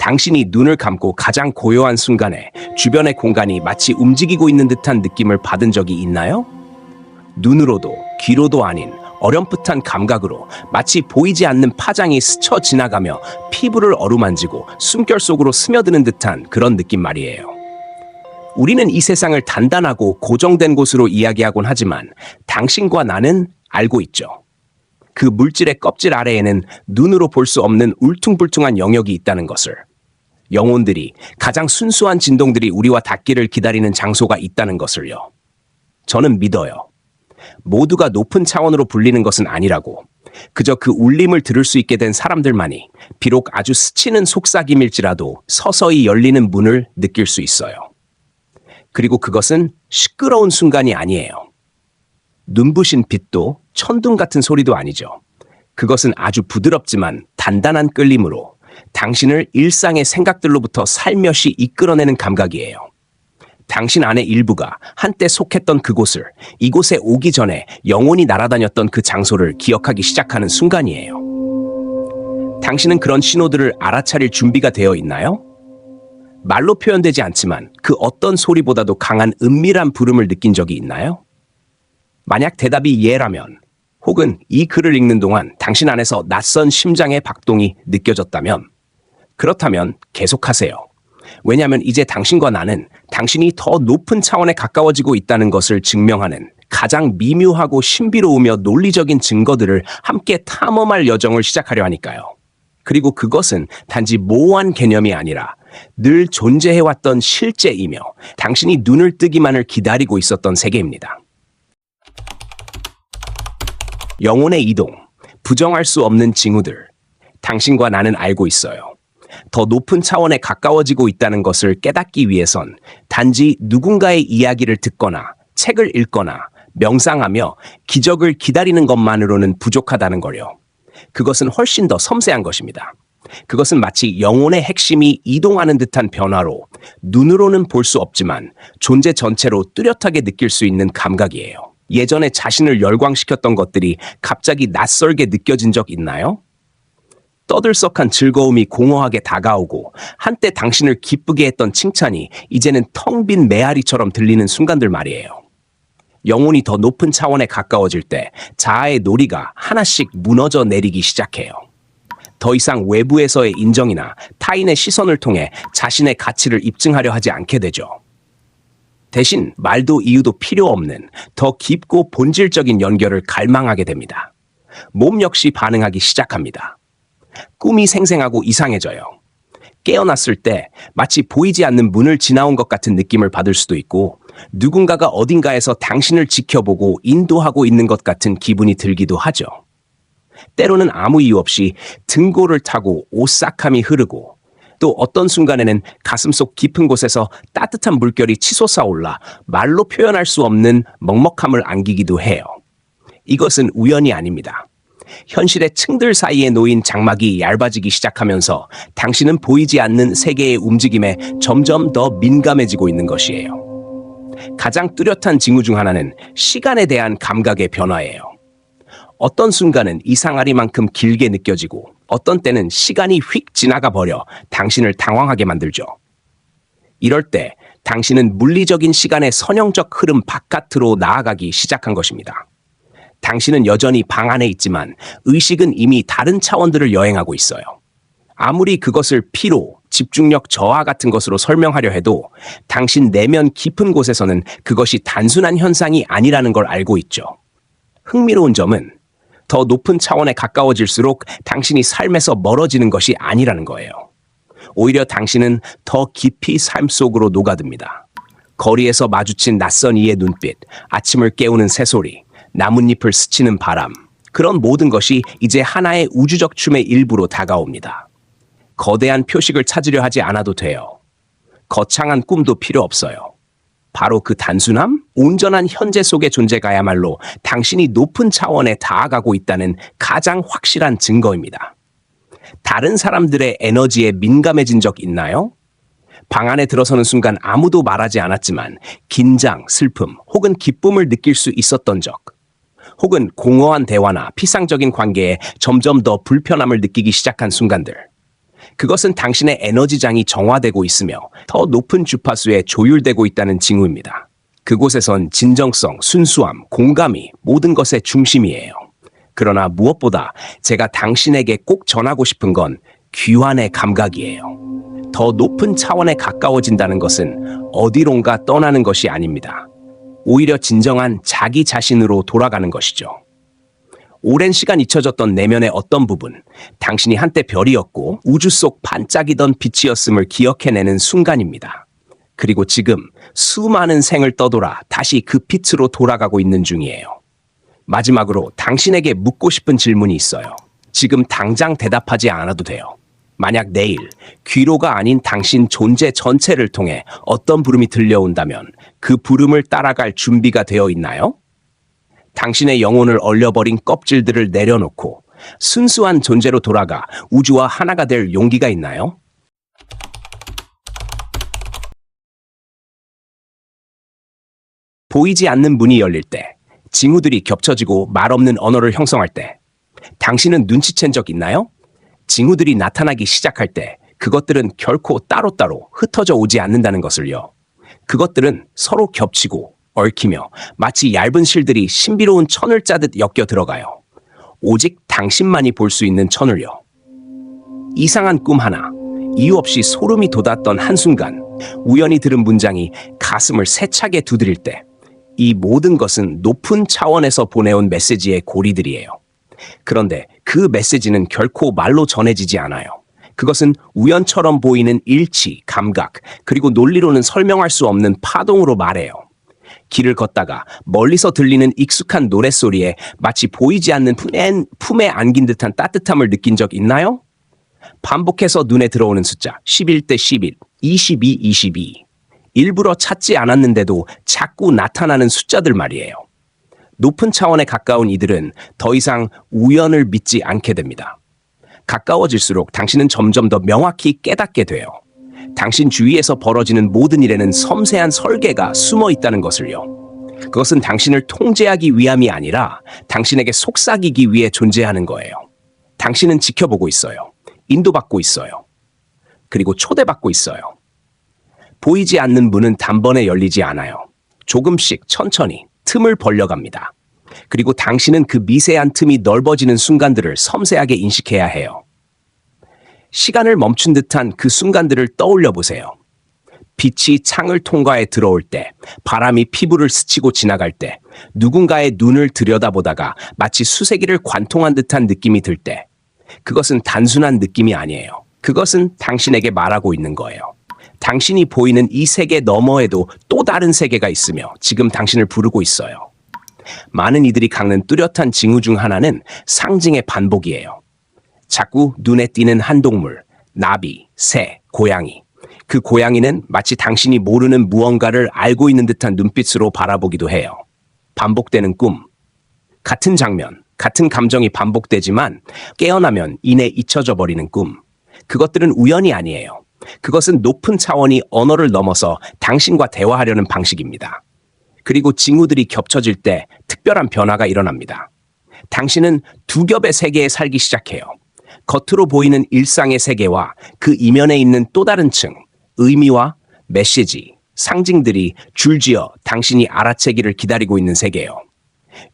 당신이 눈을 감고 가장 고요한 순간에 주변의 공간이 마치 움직이고 있는 듯한 느낌을 받은 적이 있나요? 눈으로도 귀로도 아닌 어렴풋한 감각으로 마치 보이지 않는 파장이 스쳐 지나가며 피부를 어루만지고 숨결 속으로 스며드는 듯한 그런 느낌 말이에요. 우리는 이 세상을 단단하고 고정된 곳으로 이야기하곤 하지만 당신과 나는 알고 있죠. 그 물질의 껍질 아래에는 눈으로 볼 수 없는 울퉁불퉁한 영역이 있다는 것을. 영혼들이, 가장 순수한 진동들이 우리와 닿기를 기다리는 장소가 있다는 것을요. 저는 믿어요. 모두가 높은 차원으로 불리는 것은 아니라고. 그저 그 울림을 들을 수 있게 된 사람들만이 비록 아주 스치는 속삭임일지라도 서서히 열리는 문을 느낄 수 있어요. 그리고 그것은 시끄러운 순간이 아니에요. 눈부신 빛도 천둥 같은 소리도 아니죠. 그것은 아주 부드럽지만 단단한 끌림으로 당신을 일상의 생각들로부터 살며시 이끌어내는 감각이에요. 당신 안의 일부가 한때 속했던 그곳을, 이곳에 오기 전에 영원히 날아다녔던 그 장소를 기억하기 시작하는 순간이에요. 당신은 그런 신호들을 알아차릴 준비가 되어 있나요? 말로 표현되지 않지만 그 어떤 소리보다도 강한 은밀한 부름을 느낀 적이 있나요? 만약 대답이 예라면, 혹은 이 글을 읽는 동안 당신 안에서 낯선 심장의 박동이 느껴졌다면, 그렇다면 계속하세요. 왜냐하면 이제 당신과 나는 당신이 더 높은 차원에 가까워지고 있다는 것을 증명하는 가장 미묘하고 신비로우며 논리적인 증거들을 함께 탐험할 여정을 시작하려 하니까요. 그리고 그것은 단지 모호한 개념이 아니라 늘 존재해왔던 실제이며 당신이 눈을 뜨기만을 기다리고 있었던 세계입니다. 영혼의 이동, 부정할 수 없는 징후들, 당신과 나는 알고 있어요. 더 높은 차원에 가까워지고 있다는 것을 깨닫기 위해선 단지 누군가의 이야기를 듣거나 책을 읽거나 명상하며 기적을 기다리는 것만으로는 부족하다는 거요. 그것은 훨씬 더 섬세한 것입니다. 그것은 마치 영혼의 핵심이 이동하는 듯한 변화로 눈으로는 볼 수 없지만 존재 전체로 뚜렷하게 느낄 수 있는 감각이에요. 예전에 자신을 열광시켰던 것들이 갑자기 낯설게 느껴진 적 있나요? 떠들썩한 즐거움이 공허하게 다가오고 한때 당신을 기쁘게 했던 칭찬이 이제는 텅 빈 메아리처럼 들리는 순간들 말이에요. 영혼이 더 높은 차원에 가까워질 때 자아의 놀이가 하나씩 무너져 내리기 시작해요. 더 이상 외부에서의 인정이나 타인의 시선을 통해 자신의 가치를 입증하려 하지 않게 되죠. 대신 말도 이유도 필요 없는 더 깊고 본질적인 연결을 갈망하게 됩니다. 몸 역시 반응하기 시작합니다. 꿈이 생생하고 이상해져요. 깨어났을 때 마치 보이지 않는 문을 지나온 것 같은 느낌을 받을 수도 있고 누군가가 어딘가에서 당신을 지켜보고 인도하고 있는 것 같은 기분이 들기도 하죠. 때로는 아무 이유 없이 등골을 타고 오싹함이 흐르고 또 어떤 순간에는 가슴속 깊은 곳에서 따뜻한 물결이 치솟아 올라 말로 표현할 수 없는 먹먹함을 안기기도 해요. 이것은 우연이 아닙니다. 현실의 층들 사이에 놓인 장막이 얇아지기 시작하면서 당신은 보이지 않는 세계의 움직임에 점점 더 민감해지고 있는 것이에요. 가장 뚜렷한 징후 중 하나는 시간에 대한 감각의 변화예요. 어떤 순간은 이상하리만큼 길게 느껴지고 어떤 때는 시간이 휙 지나가 버려 당신을 당황하게 만들죠. 이럴 때 당신은 물리적인 시간의 선형적 흐름 바깥으로 나아가기 시작한 것입니다. 당신은 여전히 방 안에 있지만 의식은 이미 다른 차원들을 여행하고 있어요. 아무리 그것을 피로, 집중력 저하 같은 것으로 설명하려 해도 당신 내면 깊은 곳에서는 그것이 단순한 현상이 아니라는 걸 알고 있죠. 흥미로운 점은 더 높은 차원에 가까워질수록 당신이 삶에서 멀어지는 것이 아니라는 거예요. 오히려 당신은 더 깊이 삶 속으로 녹아듭니다. 거리에서 마주친 낯선 이의 눈빛, 아침을 깨우는 새소리, 나뭇잎을 스치는 바람, 그런 모든 것이 이제 하나의 우주적 춤의 일부로 다가옵니다. 거대한 표식을 찾으려 하지 않아도 돼요. 거창한 꿈도 필요 없어요. 바로 그 단순함, 온전한 현재 속의 존재가야말로 당신이 높은 차원에 닿아가고 있다는 가장 확실한 증거입니다. 다른 사람들의 에너지에 민감해진 적 있나요? 방 안에 들어서는 순간 아무도 말하지 않았지만 긴장, 슬픔 혹은 기쁨을 느낄 수 있었던 적, 혹은 공허한 대화나 피상적인 관계에 점점 더 불편함을 느끼기 시작한 순간들. 그것은 당신의 에너지장이 정화되고 있으며 더 높은 주파수에 조율되고 있다는 징후입니다. 그곳에선 진정성, 순수함, 공감이 모든 것의 중심이에요. 그러나 무엇보다 제가 당신에게 꼭 전하고 싶은 건 귀환의 감각이에요. 더 높은 차원에 가까워진다는 것은 어디론가 떠나는 것이 아닙니다. 오히려 진정한 자기 자신으로 돌아가는 것이죠. 오랜 시간 잊혀졌던 내면의 어떤 부분, 당신이 한때 별이었고 우주 속 반짝이던 빛이었음을 기억해내는 순간입니다. 그리고 지금 수많은 생을 떠돌아 다시 그 빛으로 돌아가고 있는 중이에요. 마지막으로 당신에게 묻고 싶은 질문이 있어요. 지금 당장 대답하지 않아도 돼요. 만약 내일 귀로가 아닌 당신 존재 전체를 통해 어떤 부름이 들려온다면 그 부름을 따라갈 준비가 되어 있나요? 당신의 영혼을 얼려버린 껍질들을 내려놓고 순수한 존재로 돌아가 우주와 하나가 될 용기가 있나요? 보이지 않는 문이 열릴 때, 징후들이 겹쳐지고 말없는 언어를 형성할 때, 당신은 눈치챈 적 있나요? 징후들이 나타나기 시작할 때 그것들은 결코 따로따로 흩어져 오지 않는다는 것을요. 그것들은 서로 겹치고 얽히며 마치 얇은 실들이 신비로운 천을 짜듯 엮여 들어가요. 오직 당신만이 볼 수 있는 천을요. 이상한 꿈 하나, 이유 없이 소름이 돋았던 한순간, 우연히 들은 문장이 가슴을 세차게 두드릴 때, 이 모든 것은 높은 차원에서 보내온 메시지의 고리들이에요. 그런데 그 메시지는 결코 말로 전해지지 않아요. 그것은 우연처럼 보이는 일치, 감각, 그리고 논리로는 설명할 수 없는 파동으로 말해요. 길을 걷다가 멀리서 들리는 익숙한 노랫소리에 마치 보이지 않는 품에 안긴 듯한 따뜻함을 느낀 적 있나요? 반복해서 눈에 들어오는 숫자 11대 11, 22, 22. 일부러 찾지 않았는데도 자꾸 나타나는 숫자들 말이에요. 높은 차원에 가까운 이들은 더 이상 우연을 믿지 않게 됩니다. 가까워질수록 당신은 점점 더 명확히 깨닫게 돼요. 당신 주위에서 벌어지는 모든 일에는 섬세한 설계가 숨어 있다는 것을요. 그것은 당신을 통제하기 위함이 아니라 당신에게 속삭이기 위해 존재하는 거예요. 당신은 지켜보고 있어요. 인도받고 있어요. 그리고 초대받고 있어요. 보이지 않는 문은 단번에 열리지 않아요. 조금씩 천천히 틈을 벌려갑니다. 그리고 당신은 그 미세한 틈이 넓어지는 순간들을 섬세하게 인식해야 해요. 시간을 멈춘 듯한 그 순간들을 떠올려 보세요. 빛이 창을 통과해 들어올 때, 바람이 피부를 스치고 지나갈 때, 누군가의 눈을 들여다보다가 마치 수세기를 관통한 듯한 느낌이 들 때, 그것은 단순한 느낌이 아니에요. 그것은 당신에게 말하고 있는 거예요. 당신이 보이는 이 세계 너머에도 또 다른 세계가 있으며 지금 당신을 부르고 있어요. 많은 이들이 겪는 뚜렷한 징후 중 하나는 상징의 반복이에요. 자꾸 눈에 띄는 한 동물, 나비, 새, 고양이. 그 고양이는 마치 당신이 모르는 무언가를 알고 있는 듯한 눈빛으로 바라보기도 해요. 반복되는 꿈. 같은 장면, 같은 감정이 반복되지만 깨어나면 이내 잊혀져 버리는 꿈. 그것들은 우연이 아니에요. 그것은 높은 차원이 언어를 넘어서 당신과 대화하려는 방식입니다. 그리고 징후들이 겹쳐질 때 특별한 변화가 일어납니다. 당신은 두 겹의 세계에 살기 시작해요. 겉으로 보이는 일상의 세계와 그 이면에 있는 또 다른 층, 의미와 메시지, 상징들이 줄지어 당신이 알아채기를 기다리고 있는 세계예요.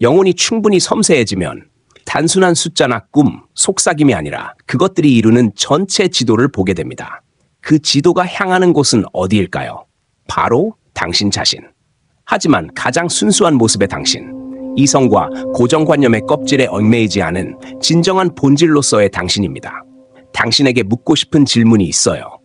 영혼이 충분히 섬세해지면 단순한 숫자나 꿈, 속삭임이 아니라 그것들이 이루는 전체 지도를 보게 됩니다. 그 지도가 향하는 곳은 어디일까요? 바로 당신 자신. 하지만 가장 순수한 모습의 당신, 이성과 고정관념의 껍질에 얽매이지 않은 진정한 본질로서의 당신입니다. 당신에게 묻고 싶은 질문이 있어요.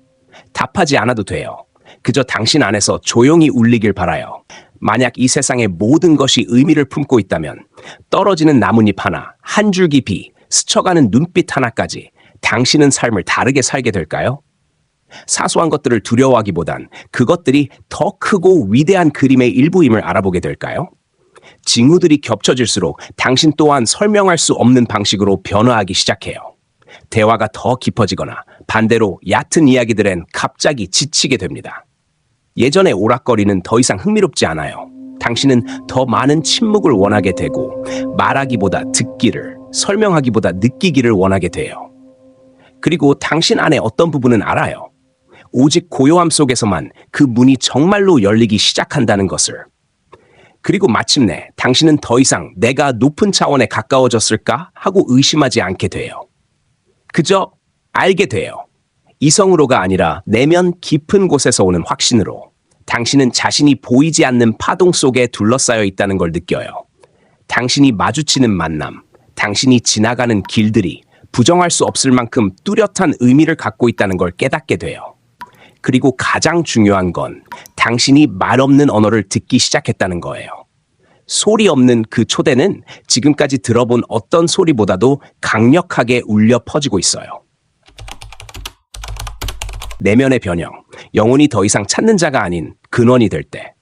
답하지 않아도 돼요. 그저 당신 안에서 조용히 울리길 바라요. 만약 이 세상의 모든 것이 의미를 품고 있다면 떨어지는 나뭇잎 하나, 한 줄기 비, 스쳐가는 눈빛 하나까지 당신은 삶을 다르게 살게 될까요? 사소한 것들을 두려워하기보단 그것들이 더 크고 위대한 그림의 일부임을 알아보게 될까요? 징후들이 겹쳐질수록 당신 또한 설명할 수 없는 방식으로 변화하기 시작해요. 대화가 더 깊어지거나 반대로 얕은 이야기들엔 갑자기 지치게 됩니다. 예전의 오락거리는 더 이상 흥미롭지 않아요. 당신은 더 많은 침묵을 원하게 되고 말하기보다 듣기를, 설명하기보다 느끼기를 원하게 돼요. 그리고 당신 안에 어떤 부분은 알아요. 오직 고요함 속에서만 그 문이 정말로 열리기 시작한다는 것을. 그리고 마침내 당신은 더 이상 내가 높은 차원에 가까워졌을까 하고 의심하지 않게 돼요. 그저 알게 돼요. 이성으로가 아니라 내면 깊은 곳에서 오는 확신으로 당신은 자신이 보이지 않는 파동 속에 둘러싸여 있다는 걸 느껴요. 당신이 마주치는 만남, 당신이 지나가는 길들이 부정할 수 없을 만큼 뚜렷한 의미를 갖고 있다는 걸 깨닫게 돼요. 그리고 가장 중요한 건 당신이 말 없는 언어를 듣기 시작했다는 거예요. 소리 없는 그 초대는 지금까지 들어본 어떤 소리보다도 강력하게 울려 퍼지고 있어요. 내면의 변형, 영혼이 더 이상 찾는 자가 아닌 근원이 될 때.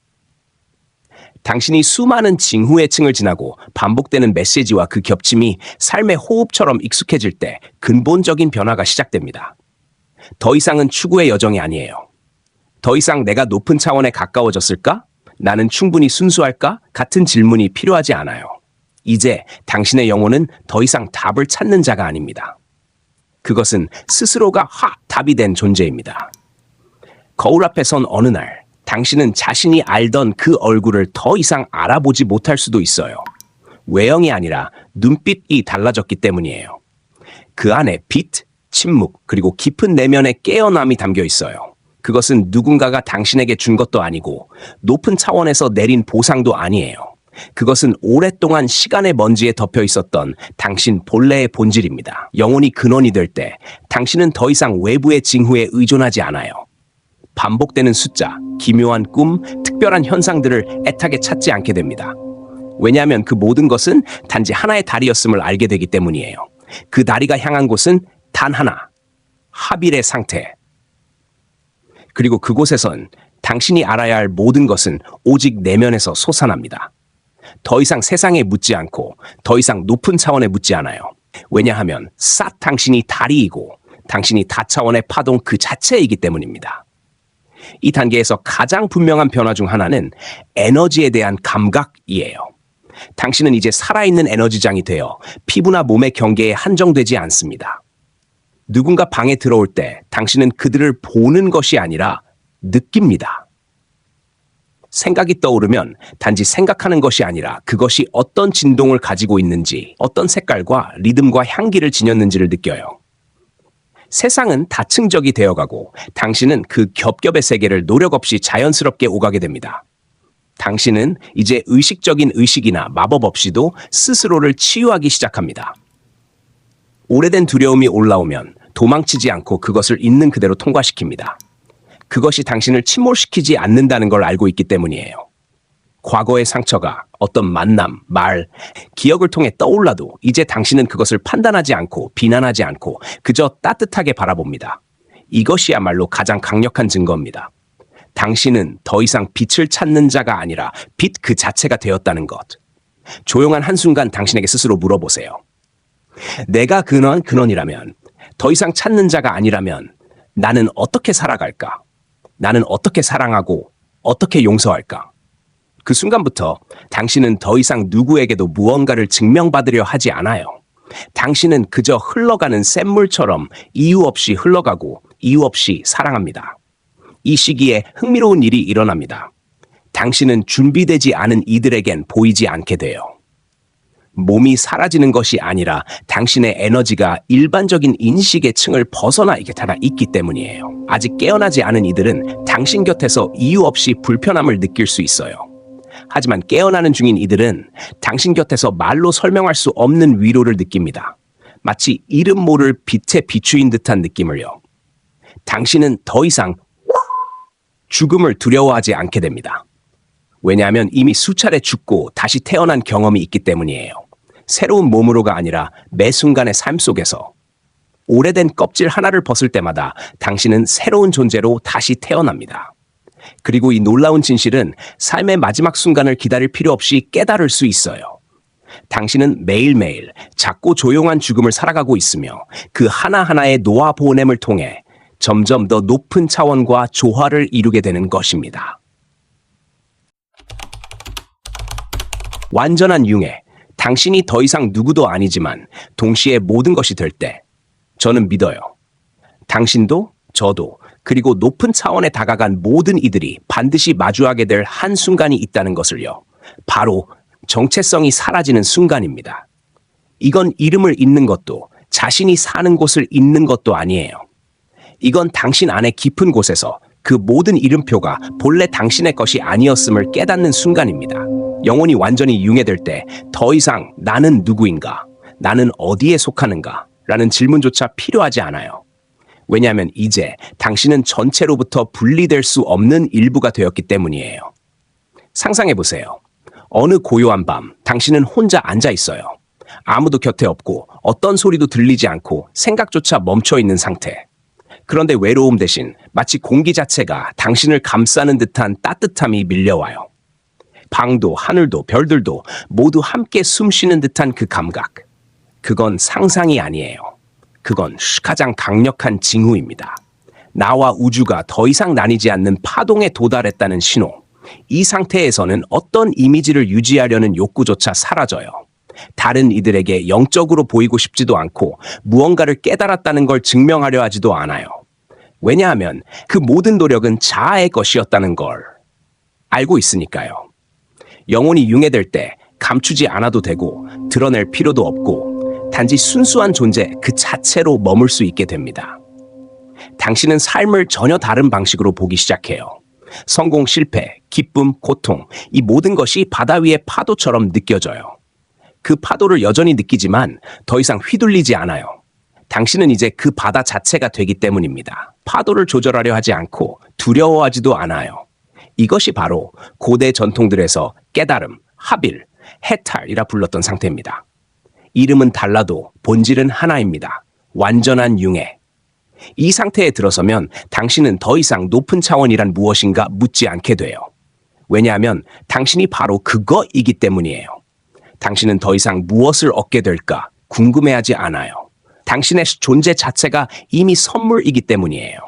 당신이 수많은 징후의 층을 지나고 반복되는 메시지와 그 겹침이 삶의 호흡처럼 익숙해질 때 근본적인 변화가 시작됩니다. 더 이상은 추구의 여정이 아니에요. 더 이상 내가 높은 차원에 가까워졌을까? 나는 충분히 순수할까? 같은 질문이 필요하지 않아요. 이제 당신의 영혼은 더 이상 답을 찾는 자가 아닙니다. 그것은 스스로가 답이 된 존재입니다. 거울 앞에 선 어느 날 당신은 자신이 알던 그 얼굴을 더 이상 알아보지 못할 수도 있어요. 외형이 아니라 눈빛이 달라졌기 때문이에요. 그 안에 빛, 침묵, 그리고 깊은 내면의 깨어남이 담겨 있어요. 그것은 누군가가 당신에게 준 것도 아니고 높은 차원에서 내린 보상도 아니에요. 그것은 오랫동안 시간의 먼지에 덮여 있었던 당신 본래의 본질입니다. 영혼이 근원이 될 때 당신은 더 이상 외부의 징후에 의존하지 않아요. 반복되는 숫자, 기묘한 꿈, 특별한 현상들을 애타게 찾지 않게 됩니다. 왜냐하면 그 모든 것은 단지 하나의 다리였음을 알게 되기 때문이에요. 그 다리가 향한 곳은 단 하나, 하빌의 상태. 그리고 그곳에선 당신이 알아야 할 모든 것은 오직 내면에서 솟아납니다. 더 이상 세상에 묻지 않고 더 이상 높은 차원에 묻지 않아요. 왜냐하면 당신이 다리이고 당신이 다차원의 파동 그 자체이기 때문입니다. 이 단계에서 가장 분명한 변화 중 하나는 에너지에 대한 감각이에요. 당신은 이제 살아있는 에너지장이 되어 피부나 몸의 경계에 한정되지 않습니다. 누군가 방에 들어올 때 당신은 그들을 보는 것이 아니라 느낍니다. 생각이 떠오르면 단지 생각하는 것이 아니라 그것이 어떤 진동을 가지고 있는지, 어떤 색깔과 리듬과 향기를 지녔는지를 느껴요. 세상은 다층적이 되어가고 당신은 그 겹겹의 세계를 노력 없이 자연스럽게 오가게 됩니다. 당신은 이제 의식적인 의식이나 마법 없이도 스스로를 치유하기 시작합니다. 오래된 두려움이 올라오면 도망치지 않고 그것을 있는 그대로 통과시킵니다. 그것이 당신을 침몰시키지 않는다는 걸 알고 있기 때문이에요. 과거의 상처가 어떤 만남, 말, 기억을 통해 떠올라도 이제 당신은 그것을 판단하지 않고 비난하지 않고 그저 따뜻하게 바라봅니다. 이것이야말로 가장 강력한 증거입니다. 당신은 더 이상 빛을 찾는 자가 아니라 빛 그 자체가 되었다는 것. 조용한 한순간 당신에게 스스로 물어보세요. 내가 근원이라면, 더 이상 찾는 자가 아니라면 나는 어떻게 살아갈까? 나는 어떻게 사랑하고 어떻게 용서할까? 그 순간부터 당신은 더 이상 누구에게도 무언가를 증명받으려 하지 않아요. 당신은 그저 흘러가는 샘물처럼 이유 없이 흘러가고 이유 없이 사랑합니다. 이 시기에 흥미로운 일이 일어납니다. 당신은 준비되지 않은 이들에겐 보이지 않게 돼요. 몸이 사라지는 것이 아니라 당신의 에너지가 일반적인 인식의 층을 벗어나 있기 때문이에요. 아직 깨어나지 않은 이들은 당신 곁에서 이유 없이 불편함을 느낄 수 있어요. 하지만 깨어나는 중인 이들은 당신 곁에서 말로 설명할 수 없는 위로를 느낍니다. 마치 이름 모를 빛에 비추인 듯한 느낌을요. 당신은 더 이상 죽음을 두려워하지 않게 됩니다. 왜냐하면 이미 수차례 죽고 다시 태어난 경험이 있기 때문이에요. 새로운 몸으로가 아니라 매 순간의 삶 속에서 오래된 껍질 하나를 벗을 때마다 당신은 새로운 존재로 다시 태어납니다. 그리고 이 놀라운 진실은 삶의 마지막 순간을 기다릴 필요 없이 깨달을 수 있어요. 당신은 매일매일 작고 조용한 죽음을 살아가고 있으며 그 하나하나의 노화 보냄을 통해 점점 더 높은 차원과 조화를 이루게 되는 것입니다. 완전한 융해, 당신이 더 이상 누구도 아니지만 동시에 모든 것이 될 때 저는 믿어요. 당신도, 저도, 그리고 높은 차원에 다가간 모든 이들이 반드시 마주하게 될 한순간이 있다는 것을요. 바로 정체성이 사라지는 순간입니다. 이건 이름을 잊는 것도 자신이 사는 곳을 잊는 것도 아니에요. 이건 당신 안의 깊은 곳에서 그 모든 이름표가 본래 당신의 것이 아니었음을 깨닫는 순간입니다. 영혼이 완전히 융해될 때 더 이상 나는 누구인가, 나는 어디에 속하는가 라는 질문조차 필요하지 않아요. 왜냐하면 이제 당신은 전체로부터 분리될 수 없는 일부가 되었기 때문이에요. 상상해보세요. 어느 고요한 밤, 당신은 혼자 앉아 있어요. 아무도 곁에 없고 어떤 소리도 들리지 않고 생각조차 멈춰 있는 상태. 그런데 외로움 대신 마치 공기 자체가 당신을 감싸는 듯한 따뜻함이 밀려와요. 방도 하늘도 별들도 모두 함께 숨쉬는 듯한 그 감각. 그건 상상이 아니에요. 그건 가장 강력한 징후입니다. 나와 우주가 더 이상 나뉘지 않는 파동에 도달했다는 신호. 이 상태에서는 어떤 이미지를 유지하려는 욕구조차 사라져요. 다른 이들에게 영적으로 보이고 싶지도 않고 무언가를 깨달았다는 걸 증명하려 하지도 않아요. 왜냐하면 그 모든 노력은 자아의 것이었다는 걸 알고 있으니까요. 영혼이 융해될 때 감추지 않아도 되고 드러낼 필요도 없고 단지 순수한 존재 그 자체로 머물 수 있게 됩니다. 당신은 삶을 전혀 다른 방식으로 보기 시작해요. 성공, 실패, 기쁨, 고통, 이 모든 것이 바다 위의 파도처럼 느껴져요. 그 파도를 여전히 느끼지만 더 이상 휘둘리지 않아요. 당신은 이제 그 바다 자체가 되기 때문입니다. 파도를 조절하려 하지 않고 두려워하지도 않아요. 이것이 바로 고대 전통들에서 깨달음, 합일, 해탈이라 불렀던 상태입니다. 이름은 달라도 본질은 하나입니다. 완전한 융해. 이 상태에 들어서면 당신은 더 이상 높은 차원이란 무엇인가 묻지 않게 돼요. 왜냐하면 당신이 바로 그거이기 때문이에요. 당신은 더 이상 무엇을 얻게 될까 궁금해하지 않아요. 당신의 존재 자체가 이미 선물이기 때문이에요.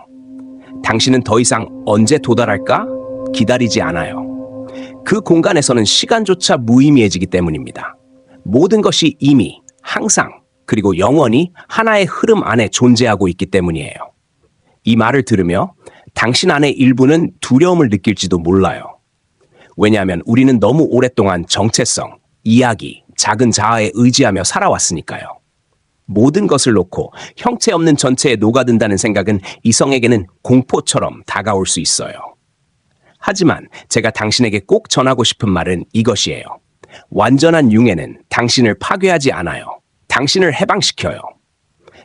당신은 더 이상 언제 도달할까 기다리지 않아요. 그 공간에서는 시간조차 무의미해지기 때문입니다. 모든 것이 이미, 항상, 그리고 영원히 하나의 흐름 안에 존재하고 있기 때문이에요. 이 말을 들으며 당신 안의 일부는 두려움을 느낄지도 몰라요. 왜냐하면 우리는 너무 오랫동안 정체성, 이야기, 작은 자아에 의지하며 살아왔으니까요. 모든 것을 놓고 형체 없는 전체에 녹아든다는 생각은 이성에게는 공포처럼 다가올 수 있어요. 하지만 제가 당신에게 꼭 전하고 싶은 말은 이것이에요. 완전한 융해는 당신을 파괴하지 않아요. 당신을 해방시켜요.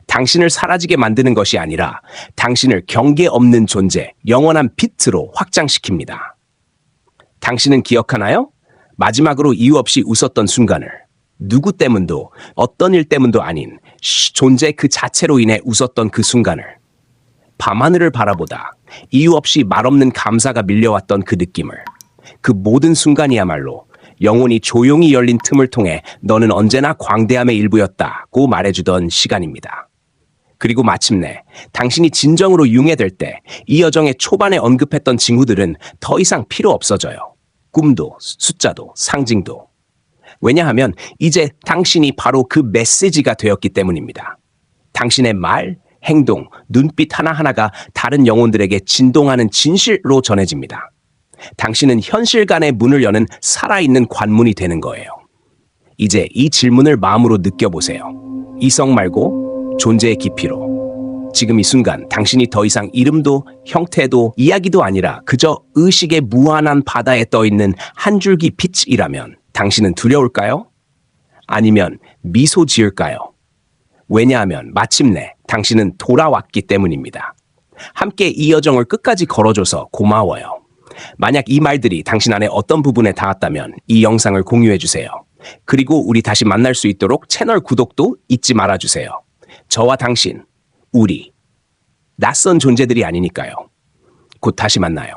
당신을 사라지게 만드는 것이 아니라 당신을 경계 없는 존재, 영원한 빛으로 확장시킵니다. 당신은 기억하나요? 마지막으로 이유 없이 웃었던 순간을. 누구 때문도 어떤 일 때문도 아닌 존재 그 자체로 인해 웃었던 그 순간을. 밤하늘을 바라보다 이유 없이 말없는 감사가 밀려왔던 그 느낌을. 그 모든 순간이야말로 영혼이 조용히 열린 틈을 통해 너는 언제나 광대함의 일부였다고 말해주던 시간입니다. 그리고 마침내 당신이 진정으로 융해될 때 이 여정의 초반에 언급했던 징후들은 더 이상 필요 없어져요. 꿈도, 숫자도, 상징도. 왜냐하면 이제 당신이 바로 그 메시지가 되었기 때문입니다. 당신의 말, 행동, 눈빛 하나하나가 다른 영혼들에게 진동하는 진실로 전해집니다. 당신은 현실간의 문을 여는 살아있는 관문이 되는 거예요. 이제 이 질문을 마음으로 느껴보세요. 이성 말고 존재의 깊이로. 지금 이 순간 당신이 더 이상 이름도 형태도 이야기도 아니라 그저 의식의 무한한 바다에 떠있는 한 줄기 빛이라면 당신은 두려울까요? 아니면 미소 지을까요? 왜냐하면 마침내 당신은 돌아왔기 때문입니다. 함께 이 여정을 끝까지 걸어줘서 고마워요. 만약 이 말들이 당신 안에 어떤 부분에 닿았다면 이 영상을 공유해주세요. 그리고 우리 다시 만날 수 있도록 채널 구독도 잊지 말아주세요. 저와 당신, 우리, 낯선 존재들이 아니니까요. 곧 다시 만나요.